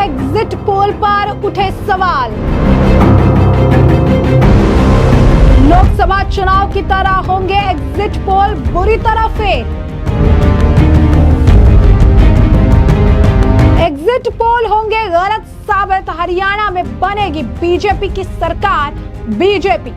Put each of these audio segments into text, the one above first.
Exit poll पर उठे सवाल। लोकसभा चुनाव की तरह होंगे एग्जिट पोल बुरी तरह फेल। एग्जिट पोल होंगे गलत साबित, हरियाणा में बनेगी बीजेपी की सरकार। बीजेपी।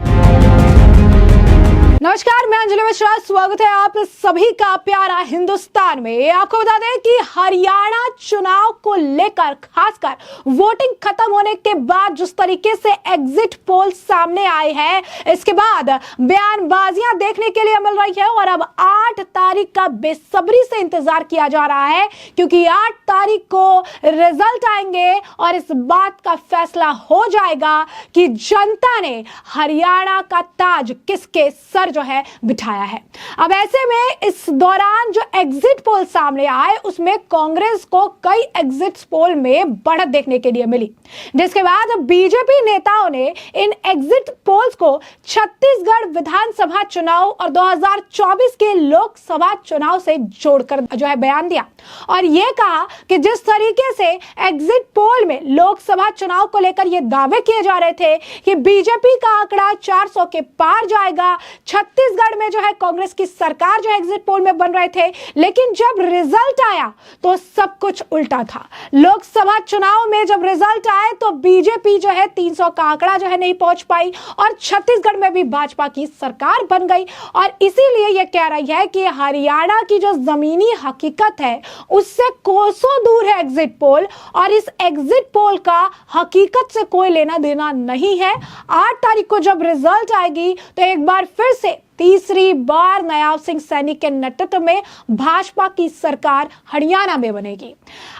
नमस्कार, मैं अंजलि मिश्रा, स्वागत है आप सभी का प्यारा हिंदुस्तान में। आपको बता दें कि हरियाणा चुनाव को लेकर खासकर वोटिंग खत्म होने के बाद जिस तरीके से एग्जिट पोल सामने आए हैं, इसके बाद बयानबाजियां देखने के लिए मिल रही है और अब 8 तारीख का बेसब्री से इंतजार किया जा रहा है, क्योंकि 8 तारीख को रिजल्ट आएंगे और इस बात का फैसला हो जाएगा कि जनता ने हरियाणा का ताज किसके सर जो है बिठाया है। अब ऐसे में इस दौरान जो एग्जिट पोल सामने आए उसमें कांग्रेस को कई एग्जिट पोल में बढ़त देखने के लिए मिली, जिसके बाद बीजेपी नेताओं ने इन एग्जिट पोल्स को छत्तीसगढ़ विधानसभा चुनाव और 2024 के लोकसभा चुनाव से जोड़कर जो है बयान दिया और यह कहा कि जिस तरीके से एग्जिट पोल में लोकसभा चुनाव को लेकर यह दावे किए जा रहे थे कि बीजेपी का आंकड़ा 400 के पार जाएगा, छत्तीसगढ़ में जो है कांग्रेस की सरकार जो एग्जिट पोल में बन रहे थे, लेकिन जब रिजल्ट आया तो सब कुछ उल्टा था। लोकसभा चुनाव में जब रिजल्ट आए तो बीजेपी जो है 300 का आंकड़ा जो है नहीं पहुंच पाई और छत्तीसगढ़ में भी भाजपा की सरकार बन गई। और इसीलिए यह कह रही है कि हरियाणा की जो जमीनी हकीकत है उससे कोसों दूर है एग्जिट पोल और इस एग्जिट पोल का हकीकत से कोई लेना देना नहीं है। 8 तारीख को जब रिजल्ट आएगी तो एक बार फिर से तीसरी बार नायाब सिंह सैनी के नेतृत्व में भाजपा की सरकार हरियाणा में बनेगी।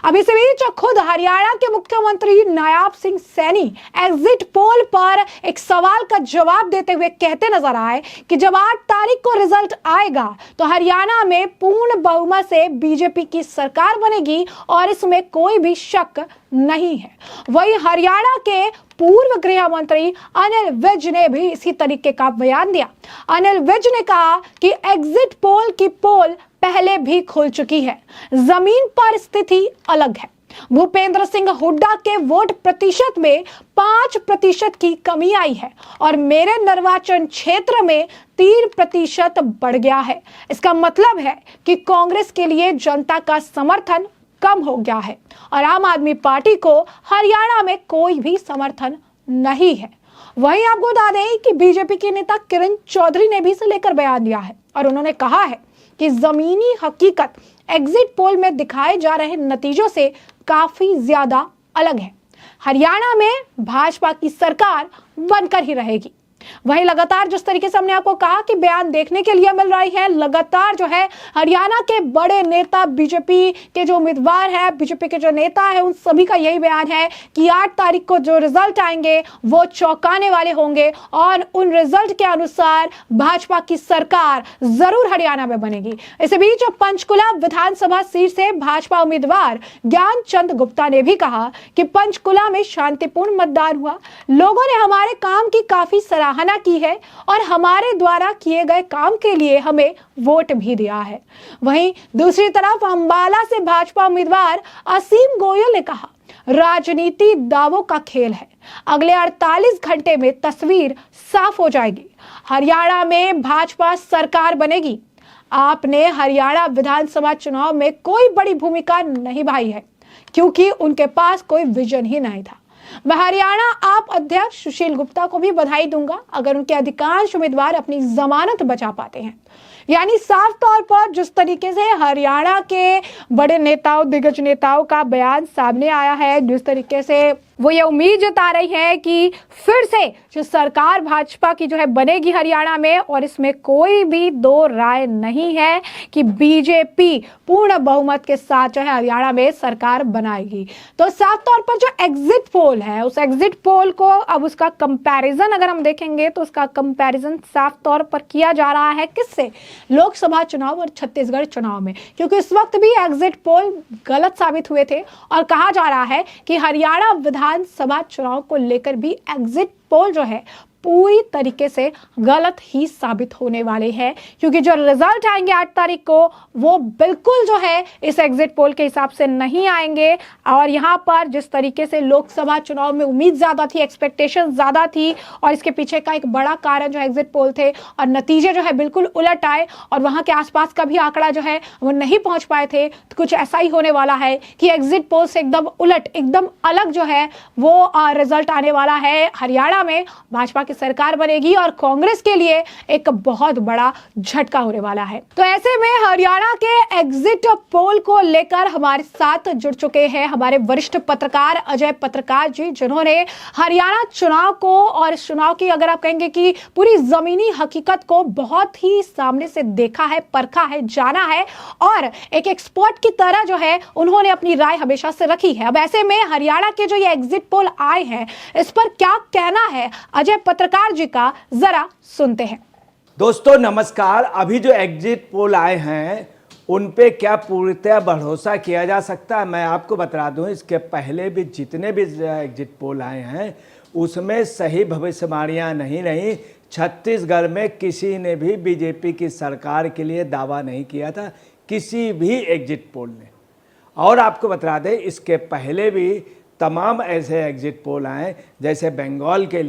अब इस बीच खुद हरियाणा के मुख्यमंत्री नायाब सिंह सैनी एग्जिट पोल पर एक सवाल का जवाब देते हुए कहते नजर आए कि जब 8 तारीख को रिजल्ट आएगा तो हरियाणा में पूर्ण बहुमत से बीजेपी की सरकार बनेगी और इसमें कोई भी शक नहीं है। वहीं हरियाणा के पूर्व गृह मंत्री अनिल विज ने भी इसी तरीके का बयान दिया। अनिल विज ने कहा कि एग्जिट पोल की पोल पहले भी खुल चुकी है, जमीन पर स्थिति अलग है। भूपेंद्र सिंह हुड्डा के वोट प्रतिशत में 5% की कमी आई है और मेरे निर्वाचन क्षेत्र में 3% बढ़ गया है। इसका मतलब है कि कांग्रेस के लिए जनता का समर्थन कम हो गया है और आम आदमी पार्टी को हरियाणा में कोई भी समर्थन नहीं है। वहीं आपको बता दें कि बीजेपी के नेता किरण चौधरी ने भी इसे लेकर बयान दिया है और उन्होंने कहा है कि जमीनी हकीकत एग्जिट पोल में दिखाए जा रहे नतीजों से काफी ज्यादा अलग है। हरियाणा में भाजपा की सरकार बनकर ही रहेगी। वहीं लगातार जिस तरीके से हमने आपको कहा कि बयान देखने के लिए मिल रही है, लगातार जो है हरियाणा के बड़े नेता, बीजेपी के जो उम्मीदवार है, बीजेपी के जो नेता है, उन सभी का यही बयान है कि 8 तारीख को जो रिजल्ट आएंगे वो चौंकाने वाले होंगे और उन रिजल्ट के अनुसार भाजपा की सरकार जरूर हरियाणा में बनेगी। इस बीच पंचकुला विधानसभा सीट से भाजपा उम्मीदवार ज्ञानचंद गुप्ता ने भी कहा कि पंचकुला में शांतिपूर्ण मतदान हुआ, लोगों ने हमारे काम की काफी सराहना की है और हमारे द्वारा किए गए काम के लिए हमें वोट भी दिया है। वहीं दूसरी तरफ अंबाला से भाजपा उम्मीदवार असीम गोयल ने कहा, राजनीति दावों का खेल है, अगले 48 घंटे में तस्वीर साफ हो जाएगी, हरियाणा में भाजपा सरकार बनेगी। आपने हरियाणा विधानसभा चुनाव में कोई बड़ी भूमिका नहीं निभाई है क्योंकि उनके पास कोई विजन ही नहीं था। मैं हरियाणा आप अध्यक्ष सुशील गुप्ता को भी बधाई दूंगा अगर उनके अधिकांश उम्मीदवार अपनी जमानत बचा पाते हैं। यानी साफ तौर पर जिस तरीके से हरियाणा के बड़े नेताओं, दिग्गज नेताओं का बयान सामने आया है, जिस तरीके से वो ये उम्मीद जता रही है कि फिर से जो सरकार भाजपा की जो है बनेगी हरियाणा में और इसमें कोई भी दो राय नहीं है कि बीजेपी पूर्ण बहुमत के साथ जो है हरियाणा में सरकार बनाएगी। तो साफ तौर पर जो एग्जिट पोल है उस एग्जिट पोल को अब उसका कंपैरिजन अगर हम देखेंगे तो उसका कंपैरिजन साफ तौर पर किया जा रहा है किससे? लोकसभा चुनाव और छत्तीसगढ़ चुनाव में, क्योंकि इस वक्त भी एग्जिट पोल गलत साबित हुए थे और कहा जा रहा है कि हरियाणा विधानसभा चुनाव को लेकर भी एग्जिट पोल जो है पूरी तरीके से गलत ही साबित होने वाले हैं, क्योंकि जो रिजल्ट आएंगे 8 तारीख को वो बिल्कुल जो है इस एग्जिट पोल के हिसाब से नहीं आएंगे। और यहां पर जिस तरीके से लोकसभा चुनाव में उम्मीद ज्यादा थी, एक्सपेक्टेशन ज्यादा थी, और इसके पीछे का एक बड़ा कारण जो एग्जिट पोल थे, और नतीजे जो है बिल्कुल उलट आए और वहां के आसपास का भी आंकड़ा जो है वो नहीं पहुंच पाए थे। तो कुछ ऐसा ही होने वाला है कि एग्जिट पोल से एकदम उलट, एकदम अलग जो है वो रिजल्ट आने वाला है। हरियाणा में भाजपा की सरकार बनेगी और कांग्रेस के लिए एक बहुत बड़ा झटका होने वाला है। तो ऐसे में हरियाणा के एग्जिट पोल को लेकर हमारे साथ जुड़ चुके हैं हमारे वरिष्ठ पत्रकार अजय पत्रकार जी, जिन्होंने हरियाणा चुनाव को और इस चुनाव की अगर आप कहेंगे कि पूरी जमीनी हकीकत को बहुत ही सामने से देखा है, परखा है, जाना है, और एक एक्सपर्ट की तरह जो है उन्होंने अपनी राय हमेशा से रखी है। अब ऐसे में हरियाणा के जो ये एग्जिट पोल आए हैं, इस पर क्या कहना है अजय पत्रकार जी का, जरा सुनते हैं। दोस्तों नमस्कार। अभी जो एग्जिट पोल आए हैं उन पे क्या पूर्णतः भरोसा किया जा सकता है? मैं आपको बता दूं, इसके पहले भी जितने भी एग्जिट पोल आए हैं उसमें सही भविष्यवाणियां नहीं रही। छत्तीसगढ़ में किसी ने भी बीजेपी की सरकार के लिए दावा नहीं किया था, किसी भी एग्जिट पोल ने। और आपको बता दें, इसके पहले भी तमाम ऐसे एग्जिट पोल आए, जैसे बंगाल के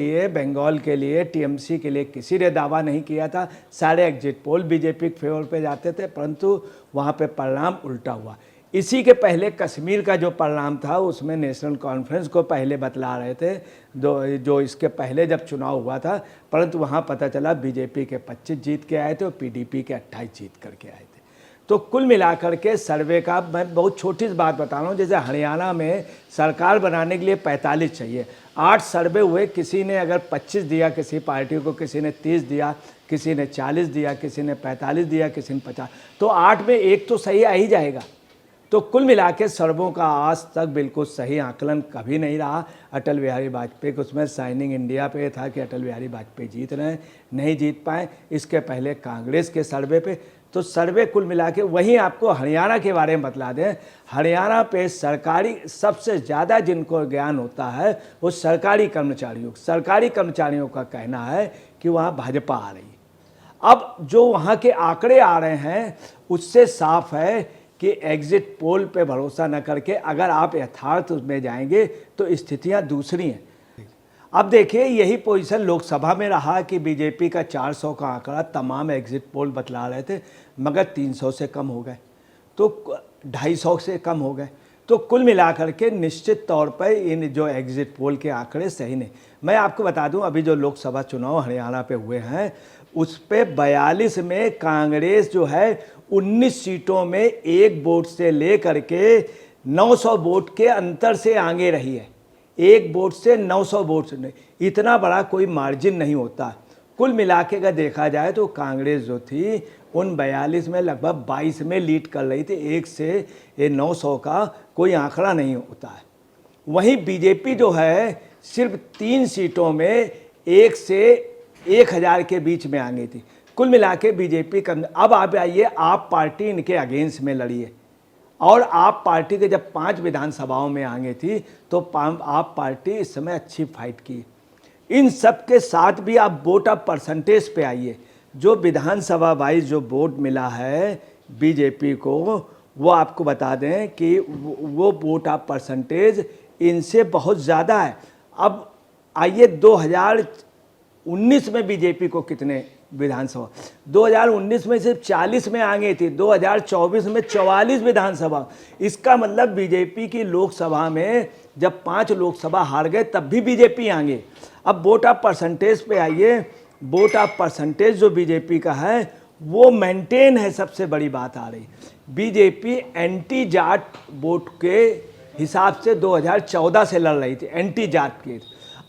लिए टीएमसी के लिए किसी ने दावा नहीं किया था। सारे एग्जिट पोल बीजेपी के फेवर पे जाते थे, परंतु वहाँ पे परिणाम उल्टा हुआ। इसी के पहले कश्मीर का जो परिणाम था उसमें नेशनल कॉन्फ्रेंस को पहले बतला रहे थे, जो इसके पहले जब चुनाव हुआ था, परंतु वहाँ पता चला बीजेपी के 25 जीत के आए थे और पीडीपी के 28 जीत करके आए थे। तो कुल मिलाकर के सर्वे का मैं बहुत छोटी सी बात बता रहा हूँ, जैसे हरियाणा में सरकार बनाने के लिए 45 चाहिए, 8 सर्वे हुए, किसी ने अगर 25 दिया किसी पार्टी को, किसी ने 30 दिया, किसी ने 40 दिया, किसी ने 45 दिया, किसी ने 50, तो 8 में एक तो सही आ ही जाएगा। तो कुल मिला के सर्वों का आज तक बिल्कुल सही आकलन कभी नहीं रहा। अटल बिहारी वाजपेयी को उसमें साइनिंग इंडिया पे था कि अटल बिहारी वाजपेयी जीत रहे हैं, नहीं जीत पाए। इसके पहले कांग्रेस के सर्वे पे, तो सर्वे कुल मिला के वहीं आपको हरियाणा के बारे में बतला दें। हरियाणा पे सरकारी सबसे ज़्यादा जिनको ज्ञान होता है वो सरकारी कर्मचारियों का कहना है कि वहाँ भाजपा आ रही है। अब जो वहाँ के आंकड़े आ रहे हैं उससे साफ है कि एग्जिट पोल पे भरोसा न करके अगर आप यथार्थ में जाएंगे तो स्थितियाँ दूसरी हैं। अब देखिए, यही पोजीशन लोकसभा में रहा कि बीजेपी का 400 का आंकड़ा तमाम एग्जिट पोल बतला रहे थे, मगर 300 से कम हो गए, तो 250 से कम हो गए। तो कुल मिलाकर के निश्चित तौर पर इन जो एग्जिट पोल के आंकड़े सही नहीं। मैं आपको बता दूं, अभी जो लोकसभा चुनाव हरियाणा पे हुए हैं उस पे 42 में कांग्रेस जो है 19 सीटों में 1 वोट से लेकर के 900 वोट के अंतर से आगे रही है। 1 वोट से 900 वोट से नहीं, इतना बड़ा कोई मार्जिन नहीं होता। कुल मिला के अगर देखा जाए तो कांग्रेस जो थी उन 42 में लगभग 22 में लीड कर रही थी। 1 से 900 का कोई आंकड़ा नहीं होता है। वहीं बीजेपी जो है सिर्फ 3 सीटों में 1 से 1000 के बीच में आ गई थी। कुल मिला के बीजेपी का अब आप आइए, आप पार्टी इनके अगेंस्ट में लड़ी है, और आप पार्टी के जब 5 विधानसभाओं में आ गई थी तो आप पार्टी इस समय अच्छी फाइट की। इन सब के साथ भी आप वोट ऑफ परसेंटेज पे आइए, जो विधानसभा वाइज जो वोट मिला है बीजेपी को, वो आपको बता दें कि वो वोट ऑफ परसेंटेज इनसे बहुत ज़्यादा है। अब आइए 2019 में बीजेपी को कितने विधानसभा, 2019 में सिर्फ 40 में आ गई थी, 2024 में 44 विधानसभा। इसका मतलब बीजेपी की लोकसभा में जब 5 लोकसभा हार गए तब भी बीजेपी आ गई। अब वोट ऑफ परसेंटेज पे आइए, वोट ऑफ परसेंटेज जो बीजेपी का है वो मेंटेन है। सबसे बड़ी बात आ रही, बीजेपी एंटी जाट वोट के हिसाब से 2014 से लड़ रही थी, एंटी जाट के।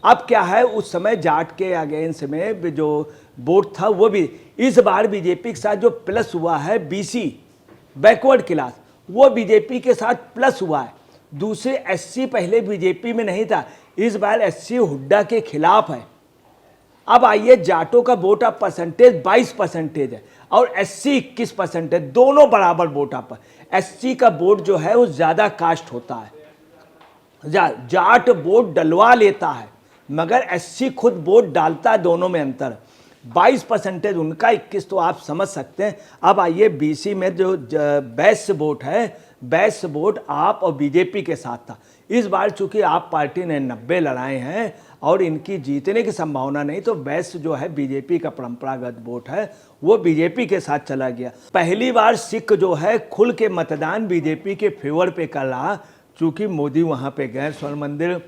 अब क्या है, उस समय जाट के अगेंस्ट में जो वोट था वो भी इस बार बीजेपी के साथ जो प्लस हुआ है, बीसी बैकवर्ड क्लास, वो बीजेपी के साथ प्लस हुआ है। दूसरे एससी पहले बीजेपी में नहीं था, इस बार एससी हुड्डा के खिलाफ है। अब आइए, जाटों का वोट ऑफ परसेंटेज 22% है और एससी 21%, दोनों बराबर वोट ऑफ। एससी का वोट जो है वो ज़्यादा कास्ट होता है, जाट वोट डलवा लेता है, मगर एससी खुद वोट डालता है, दोनों में अंतर 22% उनका, 21 तो आप समझ सकते हैं। अब आइए बीसी में जो वैश्य वोट है, वैश्य वोट आप और बीजेपी के साथ था। इस बार चूंकि आप पार्टी ने 90 लड़ाए हैं और इनकी जीतने की संभावना नहीं, तो वैश्य जो है बीजेपी का परंपरागत वोट है, वो बीजेपी के साथ चला गया। पहली बार सिख जो है खुल के मतदान बीजेपी के फेवर पे कर रहा, चूंकि मोदी वहाँ पे गए। स्वर्ण मंदिर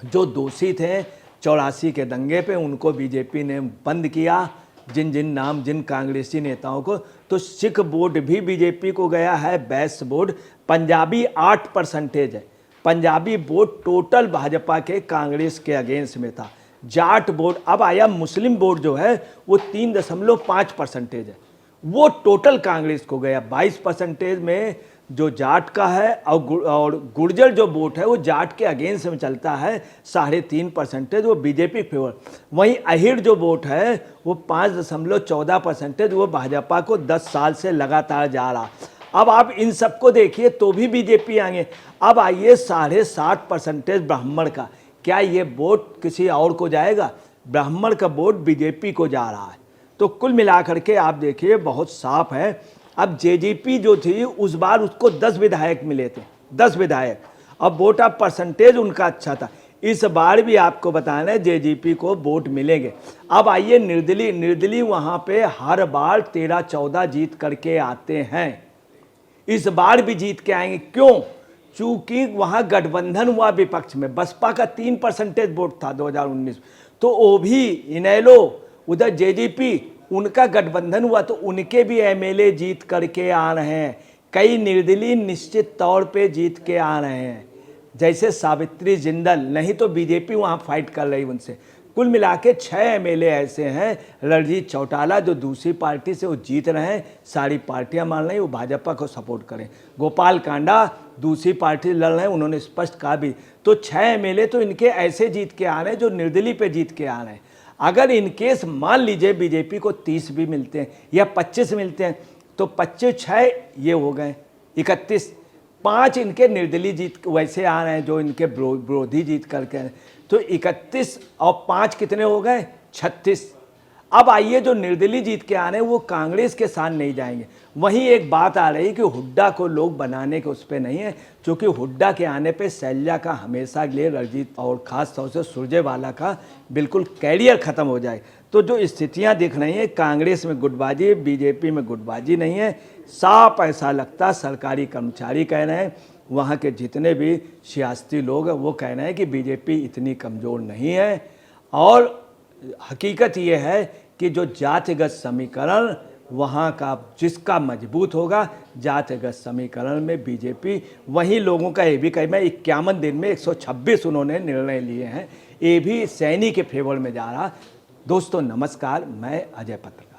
जो दोषी थे 84 के दंगे पे, उनको बीजेपी ने बंद किया, जिन कांग्रेसी नेताओं को। तो सिख वोट भी बीजेपी को गया है, वैश्य वोट। पंजाबी 8% है, पंजाबी वोट टोटल भाजपा के कांग्रेस के अगेंस्ट में था। जाट वोट अब आया, मुस्लिम वोट जो है वो 3.5% है, वो टोटल कांग्रेस को गया। 22% में जो जाट का है और गुर्जर जो वोट है वो जाट के अगेंस्ट में चलता है, 3.5% वो बीजेपी फेवर। वहीं अहिर जो वोट है वो 5.14%, वो भाजपा को 10 साल से लगातार जा रहा। अब आप इन सबको देखिए तो भी बीजेपी आएंगे। अब आइए 7.5% ब्राह्मण का, क्या ये वोट किसी और को जाएगा? ब्राह्मण का वोट बीजेपी को जा रहा है। तो कुल मिलाकर के आप देखिए बहुत साफ है। अब जेजेपी जो थी उस बार उसको 10 विधायक मिले थे, 10 विधायक। अब वोट ऑफ परसेंटेज उनका अच्छा था। इस बार भी आपको बताना है जेजेपी को वोट मिलेंगे। अब आइए निर्दलीय वहाँ पे हर बार 13-14 जीत करके आते हैं, इस बार भी जीत के आएंगे। क्यों? चूंकि वहाँ गठबंधन हुआ विपक्ष में, बसपा का 3% वोट था 2019, तो वो भी इनेलो, उधर जेजेपी, उनका गठबंधन हुआ, तो उनके भी एमएलए जीत करके आ रहे हैं। कई निर्दलीय निश्चित तौर पे जीत के आ रहे हैं, जैसे सावित्री जिंदल, नहीं तो बीजेपी वहाँ फाइट कर रही उनसे। कुल मिला के 6 एमएलए ऐसे हैं। रणजीत चौटाला जो दूसरी पार्टी से वो जीत रहे हैं, सारी पार्टियां मान रही वो भाजपा को सपोर्ट करें। गोपाल कांडा दूसरी पार्टी लड़ रहे हैं, उन्होंने स्पष्ट कहा भी। तो 6 एमएलए तो इनके ऐसे जीत के आ रहे हैं जो निर्दलीय पे जीत के आ रहे हैं। अगर इनकेस मान लीजिए बीजेपी को 30 भी मिलते हैं या 25 मिलते हैं, तो 25 6 ये हो गए 31, 5 इनके निर्दलीय जीत वैसे आ रहे हैं जो इनके विरोधी जीत करके, तो 31 और 5 कितने हो गए? 36। अब आइए जो निर्दलीय जीत के आ रहे हैं वो कांग्रेस के साथ नहीं जाएंगे। वहीं एक बात आ रही है कि हुड्डा को लोग बनाने के उस पर नहीं है, क्योंकि हुड्डा के आने पे शैलजा का हमेशा के लिए रणजीत और ख़ास तौर से सुरजेवाला का बिल्कुल कैरियर ख़त्म हो जाए। तो जो स्थितियां दिख रही हैं, कांग्रेस में गुटबाजी, बीजेपी में गुटबाजी नहीं है। साफ ऐसा लगता, सरकारी कर्मचारी कह रहे हैं, वहाँ के जितने भी सियासती लोग हैं वो कह रहे हैं कि बीजेपी इतनी कमज़ोर नहीं है। और हकीकत ये है कि जो जातिगत समीकरण वहाँ का जिसका मजबूत होगा, जातिगत समीकरण में बीजेपी, वहीं लोगों का ये भी कहीं में 51 दिन में 126 उन्होंने निर्णय लिए हैं, ये भी सैनी के फेवर में जा रहा। दोस्तों नमस्कार, मैं अजय पत्रकार।